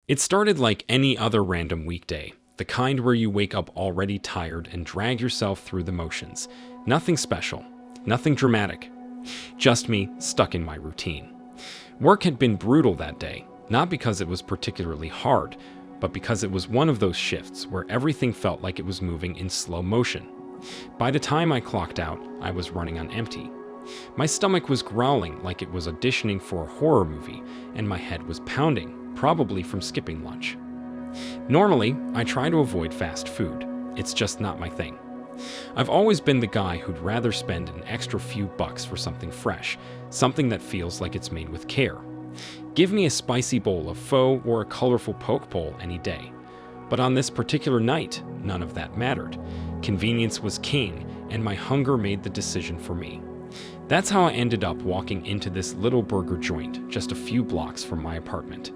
It started like any other random weekday, the kind where you wake up already tired and drag yourself through the motions. Nothing special, nothing dramatic, just me stuck in my routine. Work had been brutal that day, not because it was particularly hard, but because it was one of those shifts where everything felt like it was moving in slow motion. By the time I clocked out, I was running on empty. My stomach was growling like it was auditioning for a horror movie, and my head was pounding, probably from skipping lunch. Normally, I try to avoid fast food. It's just not my thing. I've always been the guy who'd rather spend an extra few bucks for something fresh, something that feels like it's made with care. Give me a spicy bowl of pho or a colorful poke bowl any day. But on this particular night, none of that mattered. Convenience was king, and my hunger made the decision for me. That's how I ended up walking into this little burger joint just a few blocks from my apartment.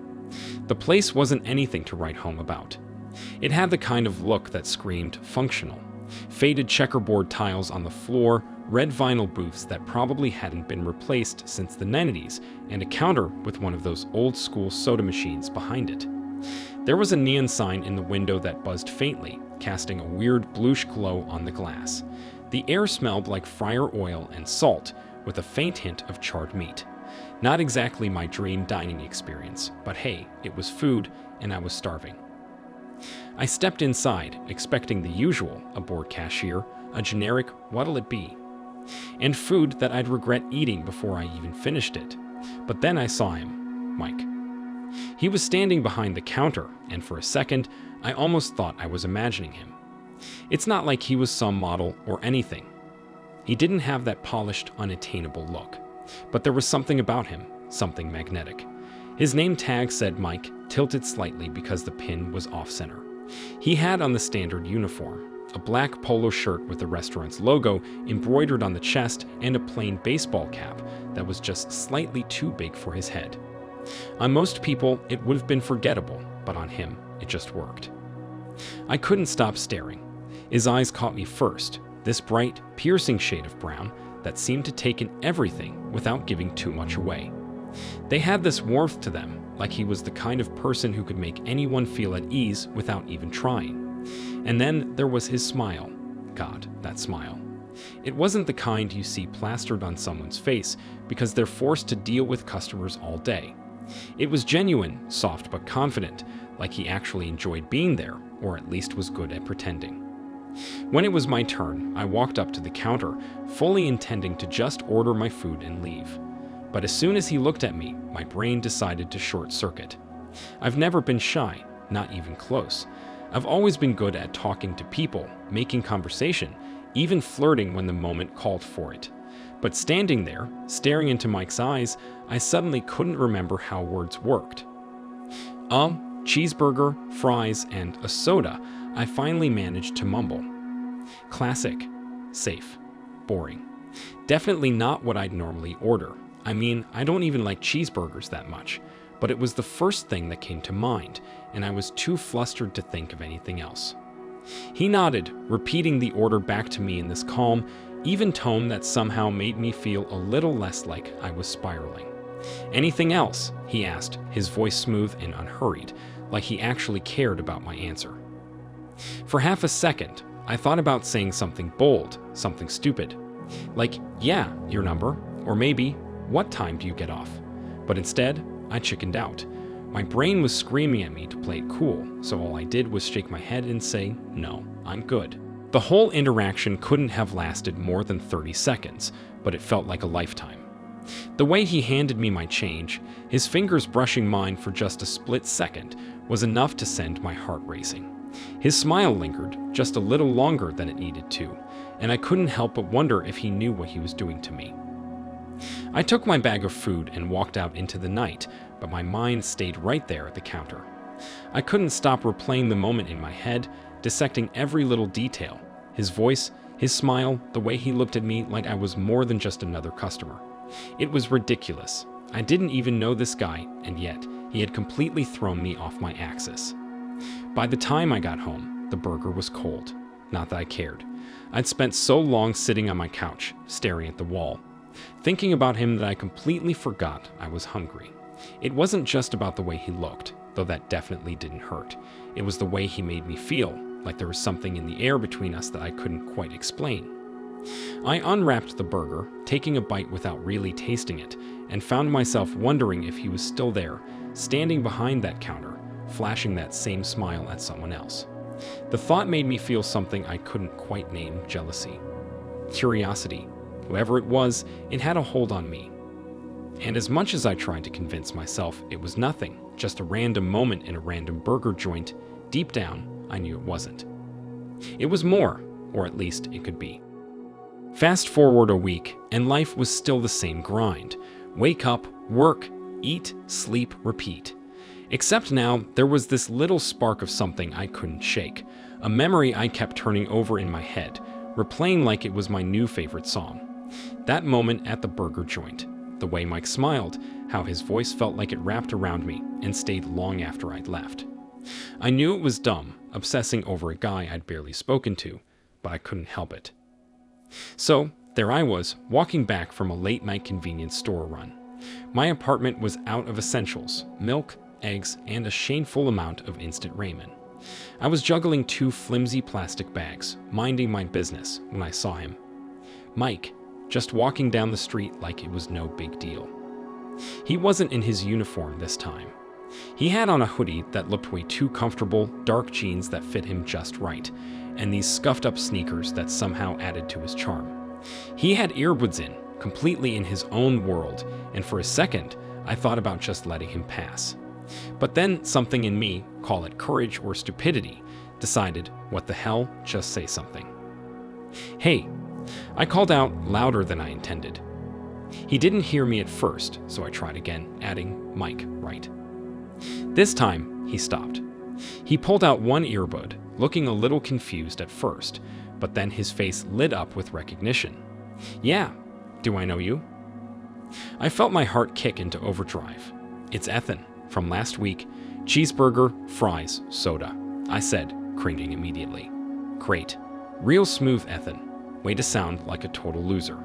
The place wasn't anything to write home about. It had the kind of look that screamed functional. Faded checkerboard tiles on the floor, red vinyl booths that probably hadn't been replaced since the 90s, and a counter with one of those old-school soda machines behind it. There was a neon sign in the window that buzzed faintly, casting a weird bluish glow on the glass. The air smelled like fryer oil and salt, with a faint hint of charred meat. Not exactly my dream dining experience, but hey, it was food, and I was starving. I stepped inside, expecting the usual, a bored cashier, a generic "what'll it be?" and food that I'd regret eating before I even finished it. But then I saw him, Mike. He was standing behind the counter, and for a second, I almost thought I was imagining him. It's not like he was some model or anything. He didn't have that polished, unattainable look. But there was something about him, something magnetic. His name tag said Mike, tilted slightly because the pin was off-center. He had on the standard uniform, a black polo shirt with the restaurant's logo embroidered on the chest and a plain baseball cap that was just slightly too big for his head. On most people, it would have been forgettable, but on him, it just worked. I couldn't stop staring. His eyes caught me first, this bright, piercing shade of brown that seemed to take in everything without giving too much away. They had this warmth to them, like he was the kind of person who could make anyone feel at ease without even trying. And then there was his smile. God, that smile. It wasn't the kind you see plastered on someone's face because they're forced to deal with customers all day. It was genuine, soft but confident, like he actually enjoyed being there, or at least was good at pretending. When it was my turn, I walked up to the counter, fully intending to just order my food and leave. But as soon as he looked at me, my brain decided to short-circuit. I've never been shy, not even close. I've always been good at talking to people, making conversation, even flirting when the moment called for it. But standing there, staring into Mike's eyes, I suddenly couldn't remember how words worked. Cheeseburger, fries, and a soda, I finally managed to mumble. Classic. Safe. Boring. Definitely not what I'd normally order. I mean, I don't even like cheeseburgers that much, but it was the first thing that came to mind, and I was too flustered to think of anything else. He nodded, repeating the order back to me in this calm, even tone that somehow made me feel a little less like I was spiraling. "Anything else?" he asked, his voice smooth and unhurried, like he actually cared about my answer. For half a second, I thought about saying something bold, something stupid, like, "Yeah, your number," or maybe, "What time do you get off?" But instead, I chickened out. My brain was screaming at me to play it cool, so all I did was shake my head and say, "No, I'm good." The whole interaction couldn't have lasted more than 30 seconds, but it felt like a lifetime. The way he handed me my change, his fingers brushing mine for just a split second, was enough to send my heart racing. His smile lingered, just a little longer than it needed to, and I couldn't help but wonder if he knew what he was doing to me. I took my bag of food and walked out into the night, but my mind stayed right there at the counter. I couldn't stop replaying the moment in my head, dissecting every little detail. His voice, his smile, the way he looked at me like I was more than just another customer. It was ridiculous. I didn't even know this guy, and yet he had completely thrown me off my axis. By the time I got home, the burger was cold. Not that I cared. I'd spent so long sitting on my couch, staring at the wall, thinking about him that I completely forgot I was hungry. It wasn't just about the way he looked. though that definitely didn't hurt. It was the way he made me feel, like there was something in the air between us that I couldn't quite explain. I unwrapped the burger, taking a bite without really tasting it, and found myself wondering if he was still there, standing behind that counter, flashing that same smile at someone else. The thought made me feel something I couldn't quite name jealousy. Curiosity. Whoever it was, it had a hold on me. And as much as I tried to convince myself it was nothing, just a random moment in a random burger joint, deep down, I knew it wasn't. It was more, or at least it could be. Fast forward a week, and life was still the same grind. Wake up, work, eat, sleep, repeat. Except now, there was this little spark of something I couldn't shake, a memory I kept turning over in my head, replaying like it was my new favorite song. That moment at the burger joint, the way Mike smiled, how his voice felt like it wrapped around me and stayed long after I'd left. I knew it was dumb, obsessing over a guy I'd barely spoken to, but I couldn't help it. So, there I was, walking back from a late-night convenience store run. My apartment was out of essentials, milk, eggs, and a shameful amount of instant ramen. I was juggling 2 flimsy plastic bags, minding my business, when I saw him. Mike, just walking down the street like it was no big deal. He wasn't in his uniform this time. He had on a hoodie that looked way too comfortable, dark jeans that fit him just right, and these scuffed-up sneakers that somehow added to his charm. He had earbuds in, completely in his own world, and for a second, I thought about just letting him pass. But then something in me, call it courage or stupidity, decided, what the hell, just say something. Hey, I called out louder than I intended. He didn't hear me at first, so I tried again, adding, Mike, right? This time, he stopped. He pulled out one earbud, looking a little confused at first, but then his face lit up with recognition. Yeah, do I know you? I felt my heart kick into overdrive. It's Ethan, from last week. Cheeseburger, fries, soda, I said, cringing immediately. Great. Real smooth, Ethan. Way to sound like a total loser.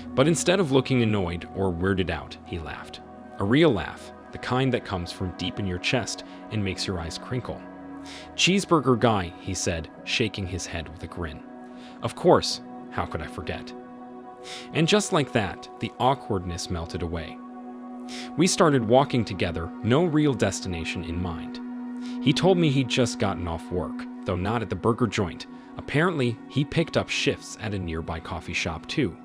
But instead of looking annoyed or weirded out, he laughed. A real laugh, the kind that comes from deep in your chest and makes your eyes crinkle. Cheeseburger guy, he said, shaking his head with a grin. Of course, how could I forget? And just like that, the awkwardness melted away. We started walking together, no real destination in mind. He told me he'd just gotten off work, though not at the burger joint. Apparently, he picked up shifts at a nearby coffee shop too.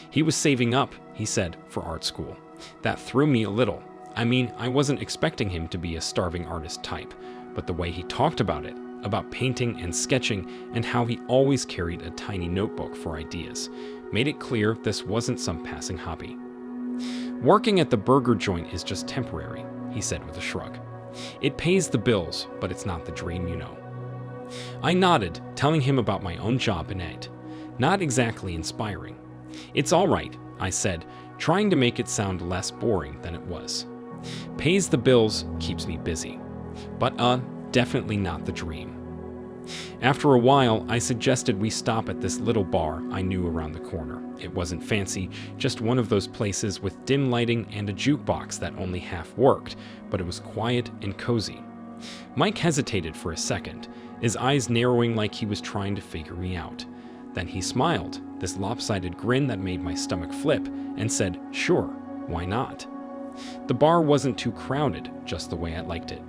He was saving up, he said, for art school. That threw me a little. I mean, I wasn't expecting him to be a starving artist type, but the way he talked about it, about painting and sketching, and how he always carried a tiny notebook for ideas, made it clear this wasn't some passing hobby. Working at the burger joint is just temporary, he said with a shrug. It pays the bills, but it's not the dream, you know. I nodded, telling him about my own job in ed. Not exactly inspiring. It's all right, I said, trying to make it sound less boring than it was. Pays the bills, keeps me busy. But definitely not the dream. After a while, I suggested we stop at this little bar I knew around the corner. It wasn't fancy, just one of those places with dim lighting and a jukebox that only half worked, but it was quiet and cozy. Mike hesitated for a second, his eyes narrowing like he was trying to figure me out. Then he smiled, this lopsided grin that made my stomach flip, and said, sure, why not? The bar wasn't too crowded, just the way I liked it.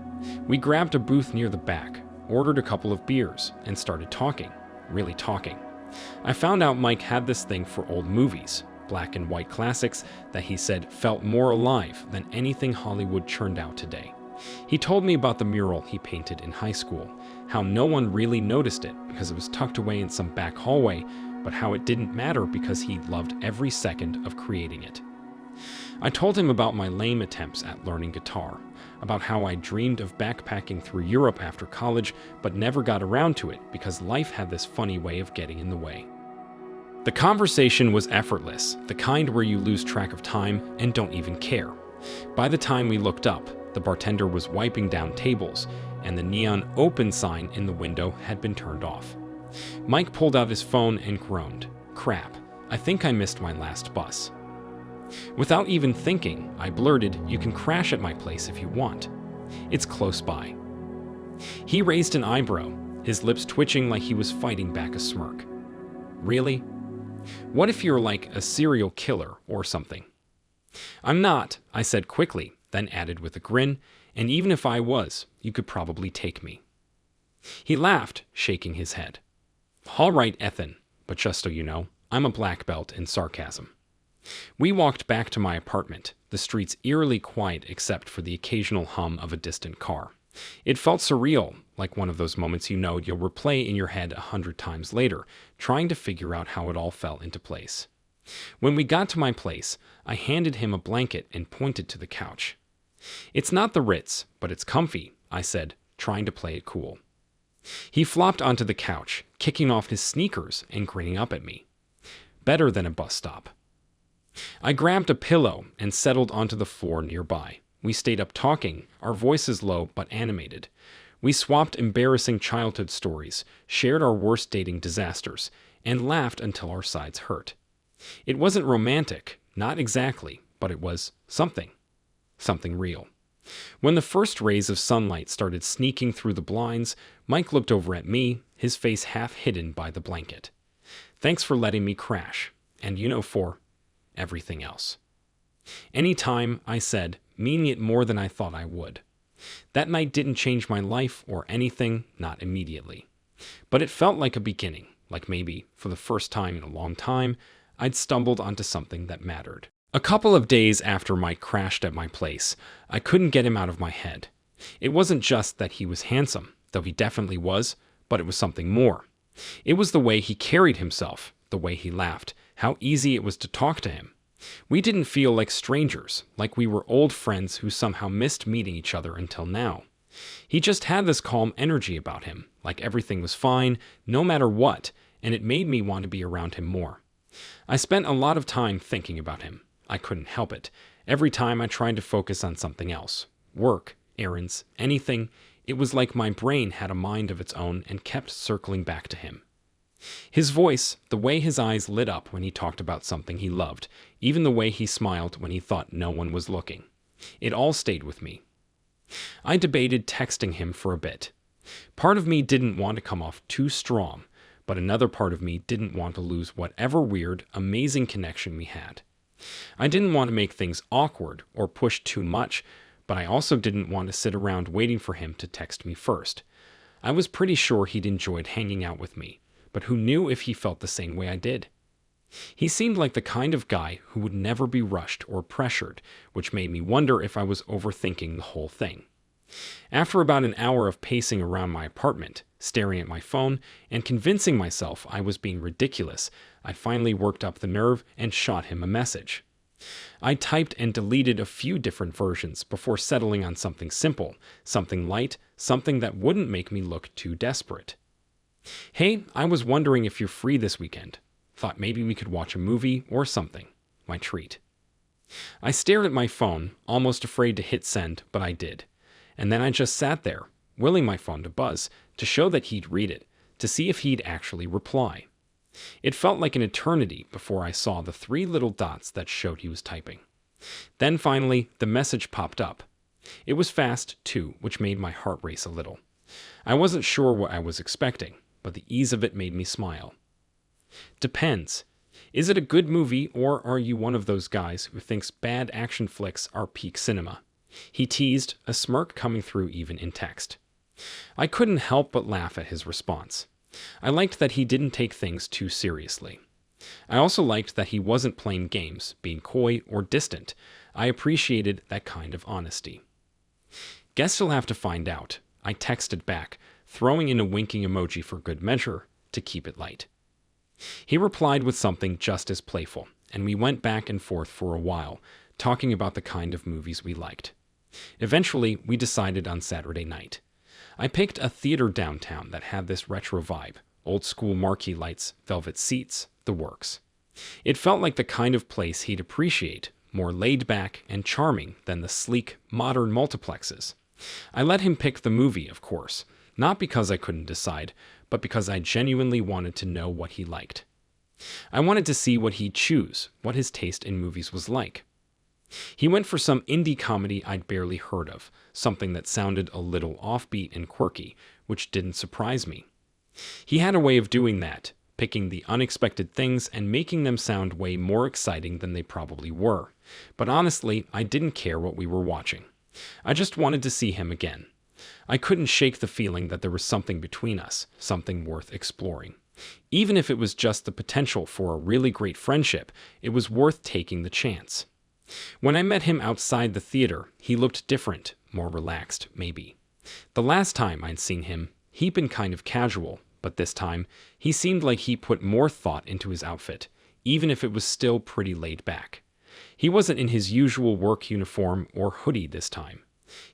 We grabbed a booth near the back, ordered a couple of beers, and started talking, really talking. I found out Mike had this thing for old movies, black and white classics that he said felt more alive than anything Hollywood churned out today. He told me about the mural he painted in high school, how no one really noticed it because it was tucked away in some back hallway, but how it didn't matter because he loved every second of creating it. I told him about my lame attempts at learning guitar, about how I dreamed of backpacking through Europe after college, but never got around to it because life had this funny way of getting in the way. The conversation was effortless, the kind where you lose track of time and don't even care. By the time we looked up, the bartender was wiping down tables, and the neon open sign in the window had been turned off. Mike pulled out his phone and groaned. Crap, I think I missed my last bus. Without even thinking, I blurted, you can crash at my place if you want. It's close by. He raised an eyebrow, his lips twitching like he was fighting back a smirk. Really? What if you're like a serial killer or something? I'm not, I said quickly, then added with a grin, and even if I was, you could probably take me. He laughed, shaking his head. All right, Ethan, but just so you know, I'm a black belt in sarcasm. We walked back to my apartment, the streets eerily quiet except for the occasional hum of a distant car. It felt surreal, like one of those moments you know you'll replay in your head 100 times later, trying to figure out how it all fell into place. When we got to my place, I handed him a blanket and pointed to the couch. It's not the Ritz, but it's comfy, I said, trying to play it cool. He flopped onto the couch, kicking off his sneakers and grinning up at me. Better than a bus stop. I grabbed a pillow and settled onto the floor nearby. We stayed up talking, our voices low but animated. We swapped embarrassing childhood stories, shared our worst dating disasters, and laughed until our sides hurt. It wasn't romantic, not exactly, but it was something. Something real. When the first rays of sunlight started sneaking through the blinds, Mike looked over at me, his face half hidden by the blanket. Thanks for letting me crash, and for everything else. Anytime, I said, meaning it more than I thought I would. That night didn't change my life or anything, not immediately. But it felt like a beginning, like maybe, for the first time in a long time, I'd stumbled onto something that mattered. A couple of days after Mike crashed at my place, I couldn't get him out of my head. It wasn't just that he was handsome, though he definitely was, but it was something more. It was the way he carried himself, the way he laughed, how easy it was to talk to him. We didn't feel like strangers, like we were old friends who somehow missed meeting each other until now. He just had this calm energy about him, like everything was fine, no matter what, and it made me want to be around him more. I spent a lot of time thinking about him. I couldn't help it. Every time I tried to focus on something else, work, errands, anything, it was like my brain had a mind of its own and kept circling back to him. His voice, the way his eyes lit up when he talked about something he loved, even the way he smiled when he thought no one was looking. It all stayed with me. I debated texting him for a bit. Part of me didn't want to come off too strong, but another part of me didn't want to lose whatever weird, amazing connection we had. I didn't want to make things awkward or push too much, but I also didn't want to sit around waiting for him to text me first. I was pretty sure he'd enjoyed hanging out with me, but who knew if he felt the same way I did? He seemed like the kind of guy who would never be rushed or pressured, which made me wonder if I was overthinking the whole thing. After about an hour of pacing around my apartment, staring at my phone, and convincing myself I was being ridiculous, I finally worked up the nerve and shot him a message. I typed and deleted a few different versions before settling on something simple, something light, something that wouldn't make me look too desperate. Hey, I was wondering if you're free this weekend. Thought maybe we could watch a movie or something. My treat. I stared at my phone, almost afraid to hit send, but I did. And then I just sat there, willing my phone to buzz, to show that he'd read it, to see if he'd actually reply. It felt like an eternity before I saw the 3 little dots that showed he was typing. Then finally, the message popped up. It was fast, too, which made my heart race a little. I wasn't sure what I was expecting, but the ease of it made me smile. Depends. Is it a good movie, or are you one of those guys who thinks bad action flicks are peak cinema? He teased, a smirk coming through even in text. I couldn't help but laugh at his response. I liked that he didn't take things too seriously. I also liked that he wasn't playing games, being coy or distant. I appreciated that kind of honesty. Guess you'll have to find out, I texted back, throwing in a winking emoji for good measure to keep it light. He replied with something just as playful, and we went back and forth for a while, talking about the kind of movies we liked. Eventually, we decided on Saturday night. I picked a theater downtown that had this retro vibe, old school marquee lights, velvet seats, the works. It felt like the kind of place he'd appreciate, more laid back and charming than the sleek, modern multiplexes. I let him pick the movie, of course, not because I couldn't decide, but because I genuinely wanted to know what he liked. I wanted to see what he'd choose, what his taste in movies was like. He went for some indie comedy I'd barely heard of, something that sounded a little offbeat and quirky, which didn't surprise me. He had a way of doing that, picking the unexpected things and making them sound way more exciting than they probably were. But honestly, I didn't care what we were watching. I just wanted to see him again. I couldn't shake the feeling that there was something between us, something worth exploring. Even if it was just the potential for a really great friendship, it was worth taking the chance. When I met him outside the theater, he looked different, more relaxed, maybe. The last time I'd seen him, he'd been kind of casual, but this time, he seemed like he put more thought into his outfit, even if it was still pretty laid back. He wasn't in his usual work uniform or hoodie this time.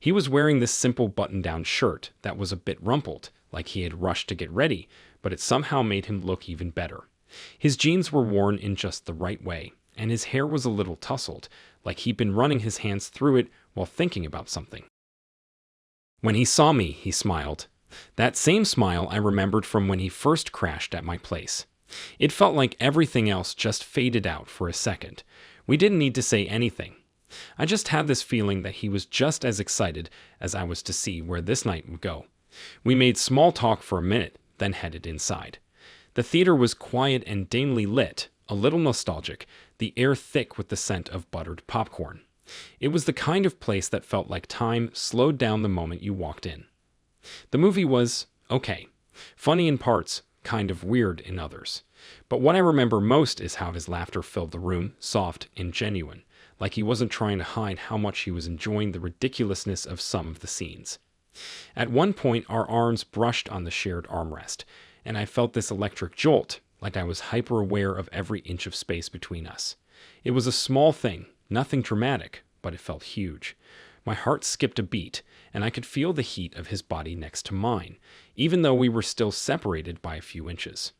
He was wearing this simple button-down shirt that was a bit rumpled, like he had rushed to get ready, but it somehow made him look even better. His jeans were worn in just the right way, and his hair was a little tousled, like he'd been running his hands through it while thinking about something. When he saw me, he smiled. That same smile I remembered from when he first crashed at my place. It felt like everything else just faded out for a second. We didn't need to say anything. I just had this feeling that he was just as excited as I was to see where this night would go. We made small talk for a minute, then headed inside. The theater was quiet and dimly lit, a little nostalgic, the air thick with the scent of buttered popcorn. It was the kind of place that felt like time slowed down the moment you walked in. The movie was okay, funny in parts, kind of weird in others. But what I remember most is how his laughter filled the room, soft and genuine, like he wasn't trying to hide how much he was enjoying the ridiculousness of some of the scenes. At one point, our arms brushed on the shared armrest, and I felt this electric jolt, like I was hyper-aware of every inch of space between us. It was a small thing, nothing dramatic, but it felt huge. My heart skipped a beat, and I could feel the heat of his body next to mine, even though we were still separated by a few inches.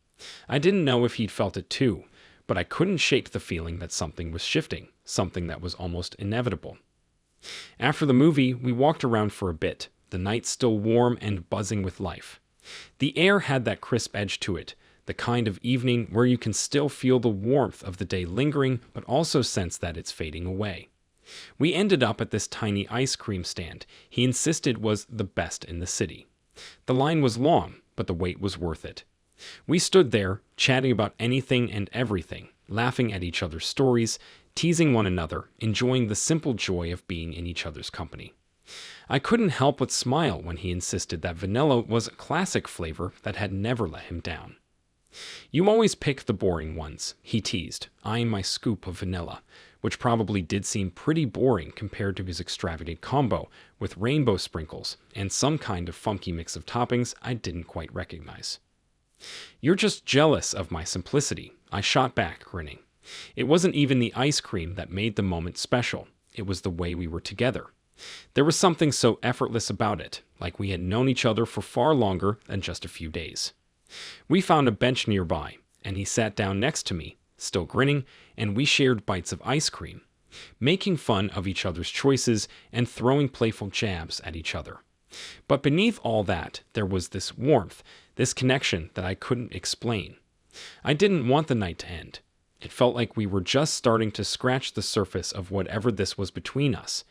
I didn't know if he'd felt it too, but I couldn't shake the feeling that something was shifting, something that was almost inevitable. After the movie, we walked around for a bit, the night still warm and buzzing with life. The air had that crisp edge to it, the kind of evening where you can still feel the warmth of the day lingering, but also sense that it's fading away. We ended up at this tiny ice cream stand he insisted was the best in the city. The line was long, but the wait was worth it. We stood there, chatting about anything and everything, laughing at each other's stories, teasing one another, enjoying the simple joy of being in each other's company. I couldn't help but smile when he insisted that vanilla was a classic flavor that had never let him down. "You always pick the boring ones," he teased, eyeing my scoop of vanilla, which probably did seem pretty boring compared to his extravagant combo with rainbow sprinkles and some kind of funky mix of toppings I didn't quite recognize. "You're just jealous of my simplicity," I shot back, grinning. It wasn't even the ice cream that made the moment special. It was the way we were together. There was something so effortless about it, like we had known each other for far longer than just a few days. We found a bench nearby, and he sat down next to me, still grinning, and we shared bites of ice cream, making fun of each other's choices and throwing playful jabs at each other. But beneath all that, there was this warmth, this connection that I couldn't explain. I didn't want the night to end. It felt like we were just starting to scratch the surface of whatever this was between us,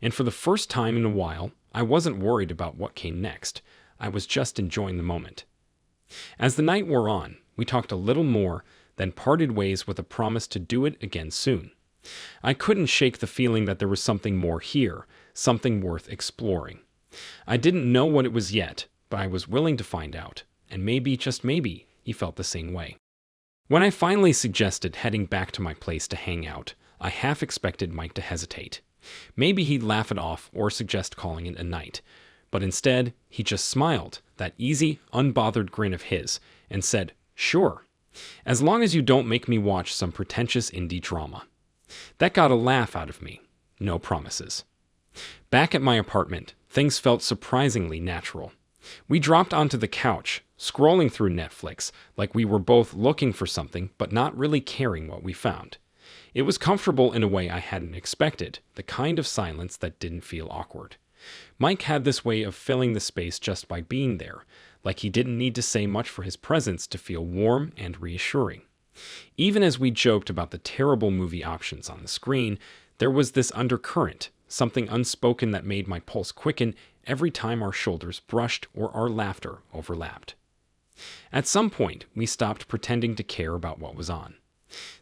and for the first time in a while, I wasn't worried about what came next. I was just enjoying the moment. As the night wore on, we talked a little more, then parted ways with a promise to do it again soon. I couldn't shake the feeling that there was something more here, something worth exploring. I didn't know what it was yet, but I was willing to find out, and maybe, just maybe, he felt the same way. When I finally suggested heading back to my place to hang out, I half expected Mike to hesitate. Maybe he'd laugh it off or suggest calling it a night. But instead, he just smiled, that easy, unbothered grin of his, and said, "Sure, as long as you don't make me watch some pretentious indie drama." That got a laugh out of me. No promises. Back at my apartment, things felt surprisingly natural. We dropped onto the couch, scrolling through Netflix, like we were both looking for something but not really caring what we found. It was comfortable in a way I hadn't expected, the kind of silence that didn't feel awkward. Mike had this way of filling the space just by being there, like he didn't need to say much for his presence to feel warm and reassuring. Even as we joked about the terrible movie options on the screen, There was this undercurrent, something unspoken that made my pulse quicken every time our shoulders brushed or our laughter overlapped. At some point, we stopped pretending to care about what was on.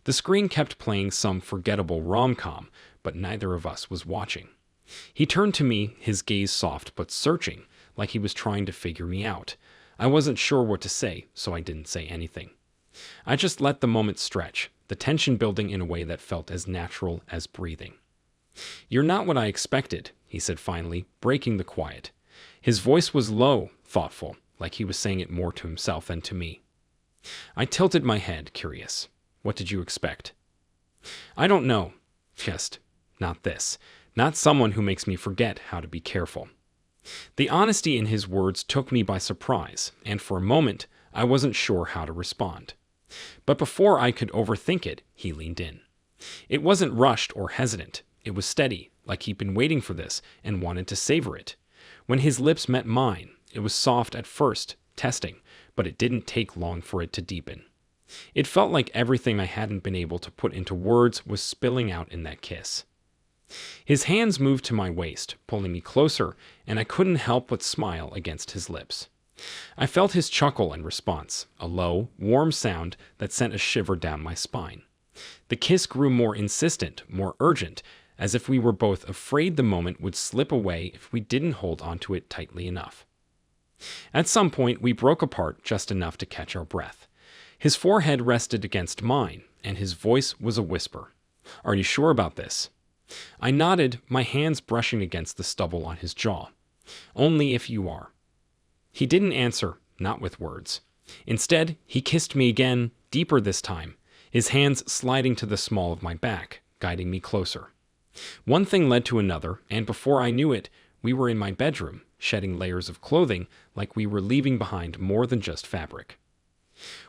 The screen kept playing some forgettable rom-com, but neither of us was watching. He turned to me, his gaze soft but searching, like he was trying to figure me out. I wasn't sure what to say, so I didn't say anything. I just let the moment stretch, the tension building in a way that felt as natural as breathing. "You're not what I expected," he said finally, breaking the quiet. His voice was low, thoughtful, like he was saying it more to himself than to me. I tilted my head, curious. "What did you expect?" "I don't know. Just not this. Not someone who makes me forget how to be careful." The honesty in his words took me by surprise, and for a moment, I wasn't sure how to respond. But before I could overthink it, he leaned in. It wasn't rushed or hesitant. It was steady, like he'd been waiting for this and wanted to savor it. When his lips met mine, it was soft at first, testing, but it didn't take long for it to deepen. It felt like everything I hadn't been able to put into words was spilling out in that kiss. His hands moved to my waist, pulling me closer, and I couldn't help but smile against his lips. I felt his chuckle in response, a low, warm sound that sent a shiver down my spine. The kiss grew more insistent, more urgent, as if we were both afraid the moment would slip away if we didn't hold onto it tightly enough. At some point, we broke apart just enough to catch our breath. His forehead rested against mine, and his voice was a whisper. "Are you sure about this?" I nodded, my hands brushing against the stubble on his jaw. "Only if you are." He didn't answer, not with words. Instead, he kissed me again, deeper this time, his hands sliding to the small of my back, guiding me closer. One thing led to another, and before I knew it, we were in my bedroom, shedding layers of clothing like we were leaving behind more than just fabric.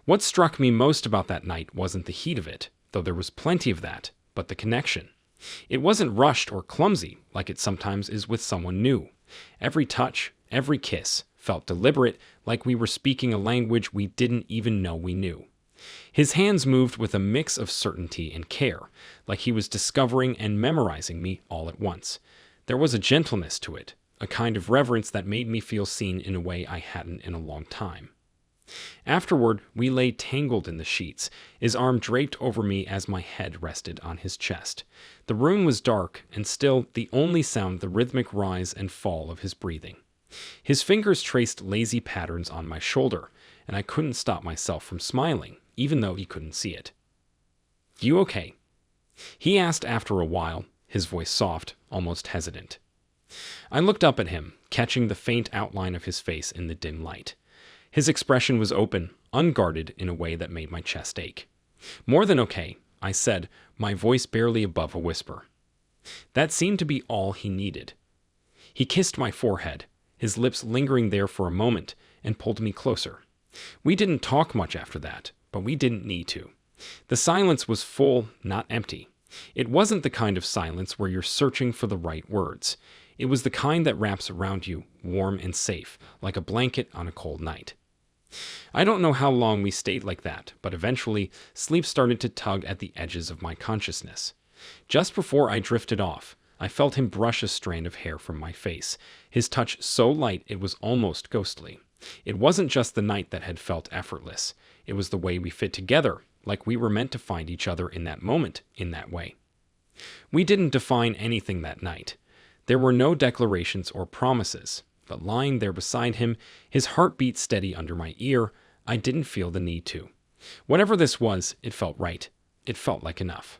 What struck me most about that night wasn't the heat of it, though there was plenty of that, but the connection. It wasn't rushed or clumsy, like it sometimes is with someone new. Every touch, every kiss, felt deliberate, like we were speaking a language we didn't even know we knew. His hands moved with a mix of certainty and care, like he was discovering and memorizing me all at once. There was a gentleness to it, a kind of reverence that made me feel seen in a way I hadn't in a long time. Afterward, we lay tangled in the sheets, his arm draped over me as my head rested on his chest. The room was dark, and still the only sound the rhythmic rise and fall of his breathing. His fingers traced lazy patterns on my shoulder, and I couldn't stop myself from smiling, even though he couldn't see it. "You okay?" he asked after a while, his voice soft, almost hesitant. I looked up at him, catching the faint outline of his face in the dim light. His expression was open, unguarded in a way that made my chest ache. "More than okay," I said, my voice barely above a whisper. That seemed to be all he needed. He kissed my forehead, his lips lingering there for a moment, and pulled me closer. We didn't talk much after that, but we didn't need to. The silence was full, not empty. It wasn't the kind of silence where you're searching for the right words. It was the kind that wraps around you, warm and safe, like a blanket on a cold night. I don't know how long we stayed like that, but eventually, sleep started to tug at the edges of my consciousness. Just before I drifted off, I felt him brush a strand of hair from my face, his touch so light it was almost ghostly. It wasn't just the night that had felt effortless. It was the way we fit together, like we were meant to find each other in that moment, in that way. We didn't define anything that night. There were no declarations or promises, but lying there beside him, his heartbeat steady under my ear, I didn't feel the need to. Whatever this was, it felt right. It felt like enough.